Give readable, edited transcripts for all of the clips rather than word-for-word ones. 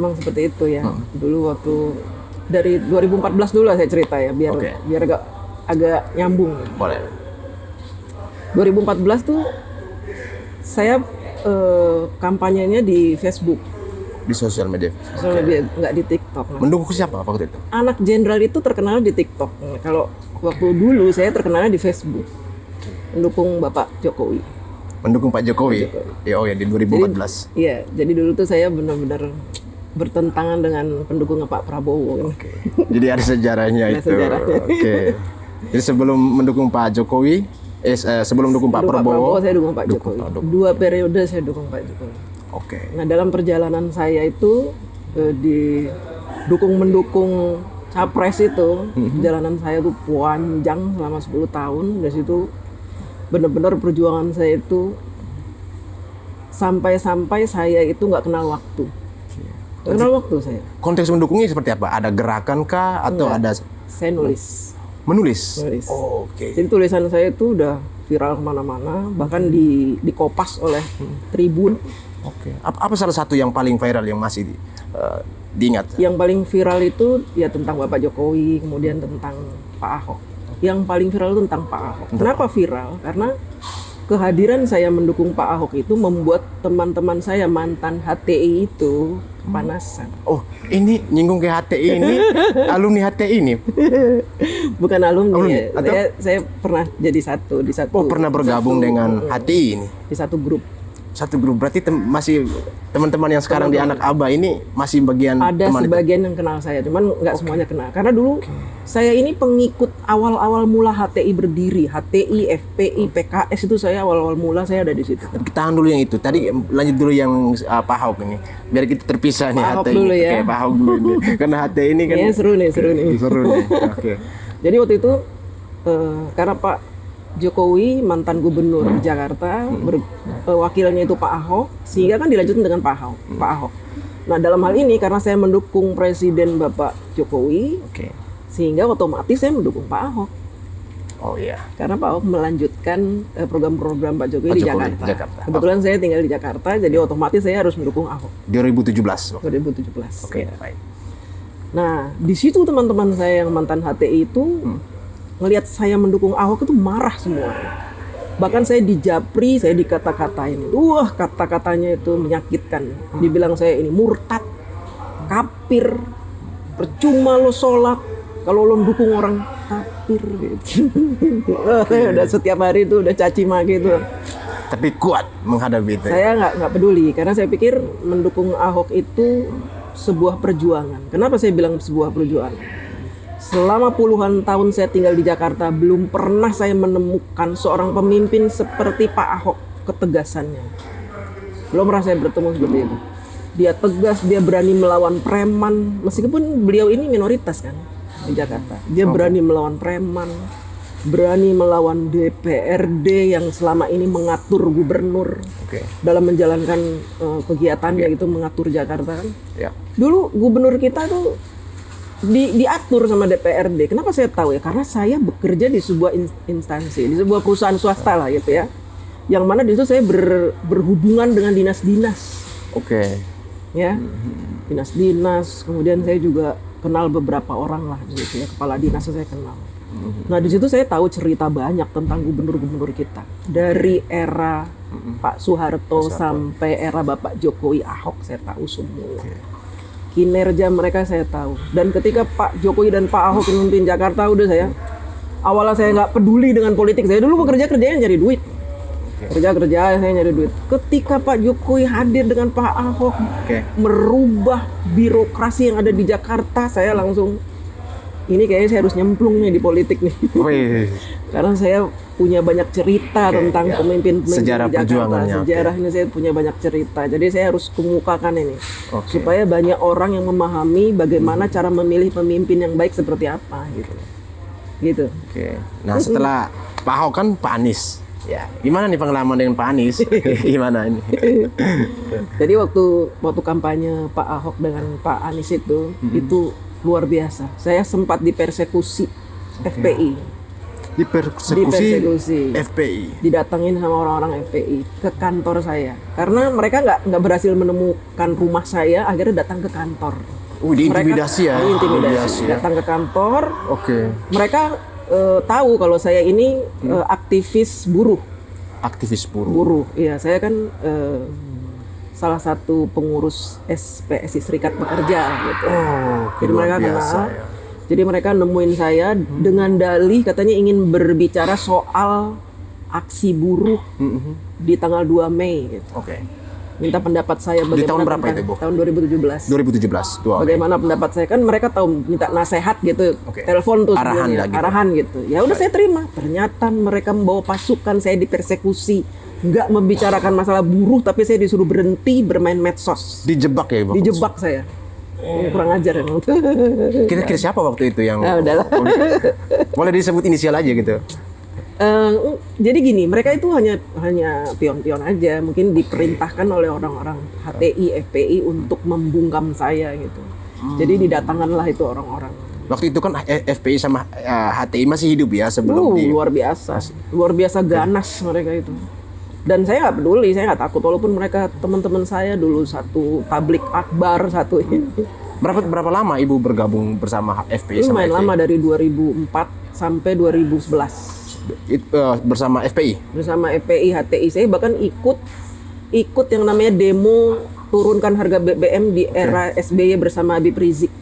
memang seperti itu ya. Dulu waktu dari 2014 dulu lah saya cerita ya, biar agak nyambung. Boleh. 2014 tuh saya kampanyenya di Facebook. Di sosial media. Nggak di TikTok. Mendukung siapa waktu itu? Anak jenderal itu terkenal di TikTok. Kalau waktu dulu saya terkenalnya di Facebook. Mendukung Bapak Jokowi. Mendukung Pak Jokowi? Ya, oh ya, di 2014. Jadi dulu tuh saya benar-benar bertentangan dengan pendukungnya Pak Prabowo. Oke. Jadi ada sejarahnya Ada itu. sejarahnya. Oke. Jadi sebelum mendukung Pak Jokowi, sebelum dukung Pak Prabowo, saya dukung Pak Jokowi. 2 periode saya dukung Pak Jokowi. Oke. Nah, dalam perjalanan saya itu di mendukung capres itu, perjalanan saya tuh panjang selama 10 tahun. Dari situ benar-benar perjuangan saya itu sampai saya itu nggak kenal waktu. Nggak kenal waktu saya. Konteks mendukungnya seperti apa? Ada gerakan kah atau ada? Saya nulis. Menulis? Oh, oke. Jadi tulisan saya itu udah viral kemana-mana, bahkan di kopas oleh Tribun. Oke. Apa salah satu yang paling viral yang masih diingat? Yang paling viral itu ya tentang Bapak Jokowi, kemudian tentang Pak Ahok. Yang paling viral itu tentang Pak Ahok. Kenapa viral? Karena kehadiran saya mendukung Pak Ahok itu membuat teman-teman saya mantan HTI itu kepanasan. Oh, ini nyinggung ke HTI ini, alumni HTI ini? Bukan alumni ya. Saya pernah jadi di satu. Oh, pernah bergabung dengan HTI ini? Di satu grup. Satu grup, berarti masih teman-teman yang sekarang di Anak Aba ini masih bagian ada teman sebagian yang kenal saya, cuman nggak semuanya kenal. Karena dulu saya ini pengikut awal-awal mula HTI berdiri, HTI, FPI, PKS itu saya awal-awal mula saya ada di situ. Tahan dulu yang itu. Tadi lanjut dulu yang Pak Ahok ini. Biar kita terpisah nih HTI. Dulu ya. Oke, Pak Ahok dulu nih. Karena HTI ini kan seru nih. Seru nih. Oke. Jadi waktu itu karena Pak Jokowi mantan gubernur Jakarta, wakilnya itu Pak Ahok, sehingga kan dilanjutin dengan Pak Ahok. Nah, dalam hal ini karena saya mendukung Presiden Bapak Jokowi, sehingga otomatis saya mendukung Pak Ahok. Oh iya. Karena Pak Ahok melanjutkan program-program Pak Jokowi di Jakarta. Kebetulan saya tinggal di Jakarta, jadi otomatis saya harus mendukung Ahok. 2017. 2017. Oke, ya. baik. Nah, di situ teman-teman saya yang mantan HTI itu ngelihat saya mendukung Ahok itu marah semua. Bahkan saya di Japri, saya dikata-katain. Wah, kata-katanya itu menyakitkan. Dibilang saya ini murtad, kafir, percuma lo sholat kalau lo dukung orang kafir gitu. Udah setiap hari itu udah caci maki itu. Tapi kuat menghadapi itu. Saya nggak peduli karena saya pikir mendukung Ahok itu sebuah perjuangan. Kenapa saya bilang sebuah perjuangan? Selama puluhan tahun saya tinggal di Jakarta, belum pernah saya menemukan seorang pemimpin seperti Pak Ahok ketegasannya. Belum pernah saya bertemu seperti itu. Dia tegas, dia berani melawan preman, meskipun beliau ini minoritas kan di Jakarta. Dia berani melawan preman, berani melawan DPRD yang selama ini mengatur gubernur dalam menjalankan kegiatannya itu mengatur Jakarta kan. Dulu gubernur kita tuh diatur sama DPRD. Kenapa saya tahu ya? Karena saya bekerja di sebuah instansi, di sebuah perusahaan swasta lah gitu ya. Yang mana di situ saya berhubungan dengan dinas-dinas. Ya, dinas-dinas. Kemudian saya juga kenal beberapa orang lah gitu ya. Kepala dinas saya kenal. Nah di situ saya tahu cerita banyak tentang gubernur-gubernur kita. Dari era Pak Soeharto sampai era Bapak Jokowi, Ahok saya tahu semua. Kinerja mereka saya tahu. Dan ketika Pak Jokowi dan Pak Ahok memimpin Jakarta, awalnya saya nggak peduli dengan politik. Saya dulu kerjanya nyari duit. Saya nyari duit. Ketika Pak Jokowi hadir dengan Pak Ahok, merubah birokrasi yang ada di Jakarta, saya langsung, ini kayaknya saya harus nyemplung nih di politik nih. Karena saya punya banyak cerita tentang pemimpin-pemimpin sejarah di Jakarta. Sejarah ini saya punya banyak cerita. Jadi saya harus kemukakan ini. Supaya banyak orang yang memahami bagaimana cara memilih pemimpin yang baik seperti apa gitu. Nah, setelah Pak Ahok kan Pak Anies. Ya, gimana nih pengalaman dengan Pak Anies? Gimana ini? Jadi waktu kampanye Pak Ahok dengan Pak Anies itu luar biasa. Saya sempat dipersekusi FPI. Dipersekusi FPI. Didatengin sama orang-orang FPI ke kantor saya karena mereka nggak berhasil menemukan rumah saya, akhirnya datang ke kantor. Diintimidasi ya? Diintimidasi. Datang ke kantor. Oke. Mereka tahu kalau saya ini aktivis buruh. Aktivis buruh. Buruh, iya. Saya kan salah satu pengurus SPSI Serikat Pekerja gitu. Jadi mereka kenal. Ya. Jadi mereka nemuin saya dengan dalih katanya ingin berbicara soal aksi buruh di tanggal 2 Mei gitu. Oke. Minta pendapat saya bagaimana. Di tahun berapa itu, Bu? Tahun 2017. 2017. 2 Mei. Bagaimana pendapat saya, kan mereka tahu minta nasihat gitu. Telepon tuh arahan gitu. Ya udah saya terima. Ternyata mereka membawa pasukan, saya dipersekusi. Nggak membicarakan masalah buruh, tapi saya disuruh berhenti bermain medsos. Dijebak ya, Bapak? Dijebak saya. Kurang ajar emang. Kira-kira siapa waktu itu yang... udahlah. Boleh disebut inisial aja gitu? Jadi gini, mereka itu hanya pion-pion aja. Mungkin diperintahkan oleh orang-orang HTI, FPI untuk membungkam saya gitu. Jadi didatangkanlah itu orang-orang. Waktu itu kan FPI sama HTI masih hidup ya sebelum luar biasa. Luar biasa ganas mereka itu. Dan saya nggak peduli, saya nggak takut walaupun mereka teman-teman saya dulu satu tablik akbar satu ini. Berapa lama Ibu bergabung bersama FPI sama lumayan lama, dari 2004 sampai 2011. Bersama FPI? Bersama FPI, HTI. Saya bahkan ikut yang namanya demo turunkan harga BBM di era SBY bersama Habib Rizik.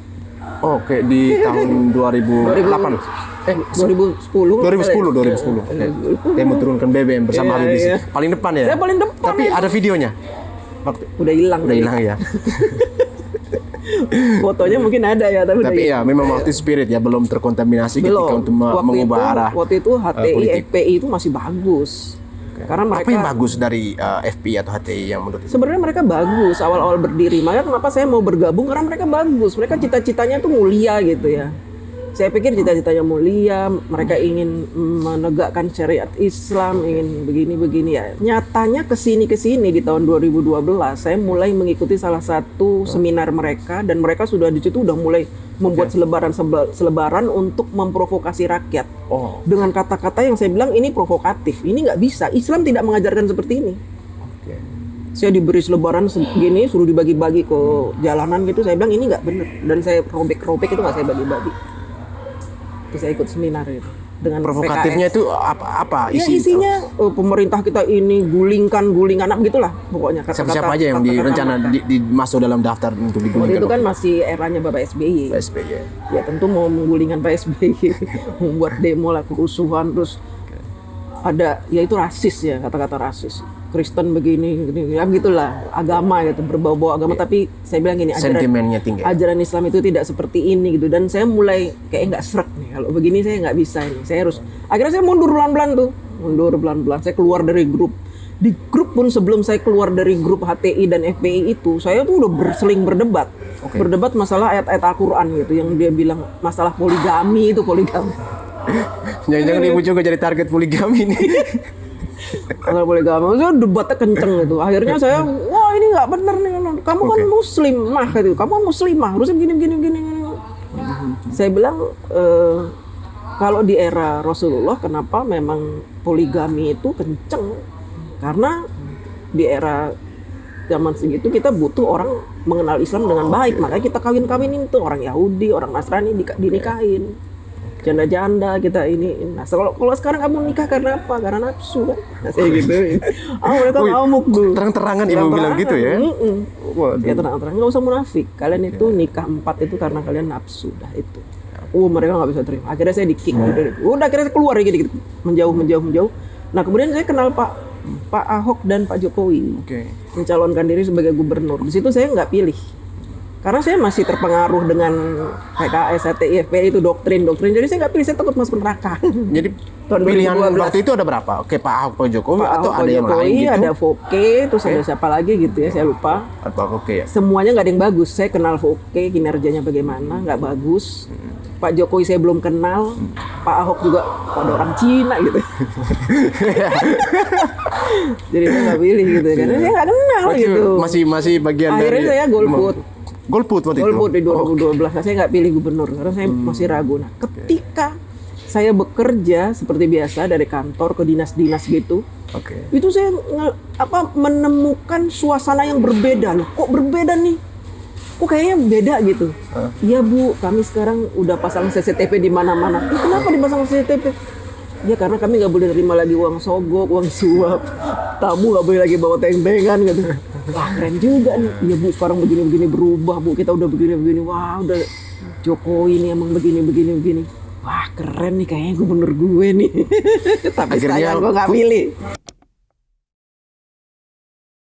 Oke, di tahun 2008. 2010. Demo turunkan BBM bersama Habib Rizik. Paling depan ya? Saya paling depan. Tapi ada videonya? Udah hilang ya. Fotonya mungkin ada ya, tapi ya memang waktu spirit ya belum terkontaminasi ketika untuk mengubah arah. Waktu itu HTI, FPI itu masih bagus. Karena mereka, apa yang bagus dari FPI atau HTI yang menurut? Sebenarnya mereka bagus awal-awal berdiri. Makanya kenapa saya mau bergabung, karena mereka bagus. Mereka cita-citanya tuh mulia gitu ya. Saya pikir cita-citanya mulia, mereka ingin menegakkan syariat Islam, ingin begini-begini ya. Nyatanya kesini di tahun 2012 saya mulai mengikuti salah satu seminar mereka, dan mereka sudah di situ udah mulai membuat selebaran untuk memprovokasi rakyat. Dengan kata-kata yang saya bilang ini provokatif, ini nggak bisa. Islam tidak mengajarkan seperti ini. Saya diberi selebaran segini, suruh dibagi-bagi ke jalanan gitu. Saya bilang ini nggak benar, dan saya robek-robek itu nggak saya bagi-bagi. Terus saya ikut seminar itu dengan provokatifnya PKS. Itu apa ya, isinya pemerintah guling anak gitulah pokoknya. Siapa aja yang direncana masuk dalam daftar untuk digulingkan? Itu kan masih eranya Bapak SBY. Ya tentu mau menggulingkan Pak SBY, membuat demo lah, kerusuhan, terus ada ya itu rasis ya, kata-kata rasis. Kristen begini ya gitulah, agama gitu, berbau-bau agama. Tapi saya bilang gini, sentimennya tinggi. Ajaran Islam itu tidak seperti ini gitu. Dan saya mulai kayak nggak srek nih, kalau begini saya nggak bisa ini. Saya harus, akhirnya saya mundur pelan-pelan. Saya keluar dari grup. Di grup pun, sebelum saya keluar dari grup HTI dan FPI itu, saya tuh udah sering berdebat. Berdebat masalah ayat-ayat Al-Quran gitu, yang dia bilang masalah poligami. Jangan-jangan Ibu juga jadi target poligami nih. Kalau poligami, saya debatnya kenceng gitu. Akhirnya saya, wah ini nggak benar nih. Kamu kan muslimah gitu. Kamu muslimah, harusnya gini. Saya bilang, kalau di era Rasulullah, kenapa memang poligami itu kenceng? Karena di era zaman segitu kita butuh orang mengenal Islam dengan baik. Makanya kita kawin-kawinin tuh orang Yahudi, orang Nasrani dinikahin. Janda-janda kita ini. Nah, kalau sekarang kamu nikah karena apa? Karena nafsu kan? Nah, saya gitu. Mereka ngamuk tuh. Terang-terangan Ibu bilang gitu ya? Ya terang-terangan, nggak usah munafik. Kalian itu nikah 4 itu karena kalian nafsu, dah itu. Mereka nggak bisa terima. Akhirnya saya di-kick. Udah akhirnya saya keluar gitu. Menjauh. Nah, kemudian saya kenal Pak Ahok dan Pak Jokowi. Mencalonkan diri sebagai gubernur. Di situ saya nggak pilih. Karena saya masih terpengaruh dengan PKS, HTI, FPI itu doktrin. Jadi saya nggak pilih, saya takut masuk neraka. Jadi pilihan waktu itu ada berapa? Oke, Pak Ahok, Pak Jokowi, atau Ahok, ada yang Jokowi, lain gitu? Ada Foke, terus ada siapa lagi gitu ya, saya lupa. Atau Foke ya? Semuanya nggak ada yang bagus. Saya kenal Foke, kinerjanya bagaimana, nggak bagus. Pak Jokowi saya belum kenal. Pak Ahok juga pada orang Cina gitu. Jadi saya nggak pilih gitu, karena saya nggak kenal gitu. Masih bagian akhirnya dari... saya golput. Golput waktu itu? Golput di 2012. Saya nggak pilih gubernur karena saya masih ragu. Nah, ketika saya bekerja seperti biasa dari kantor ke dinas-dinas gitu. Oke. Itu saya menemukan suasana yang berbeda loh. Kok berbeda nih? Kok kayaknya beda gitu. Iya Bu, kami sekarang udah pasang CCTV di mana-mana. Kenapa dipasang CCTV? Ya karena kami nggak boleh terima lagi uang sogok, uang suap. Tamu nggak boleh lagi bawa teng-tengan gitu. Wah keren juga nih. Iya Bu, sekarang begini-begini berubah Bu. Kita udah begini-begini. Wah udah Jokowi nih emang begini-begini. Wah keren nih kayaknya gubernur gue nih. Tapi Akhirnya sayang gue nggak pilih.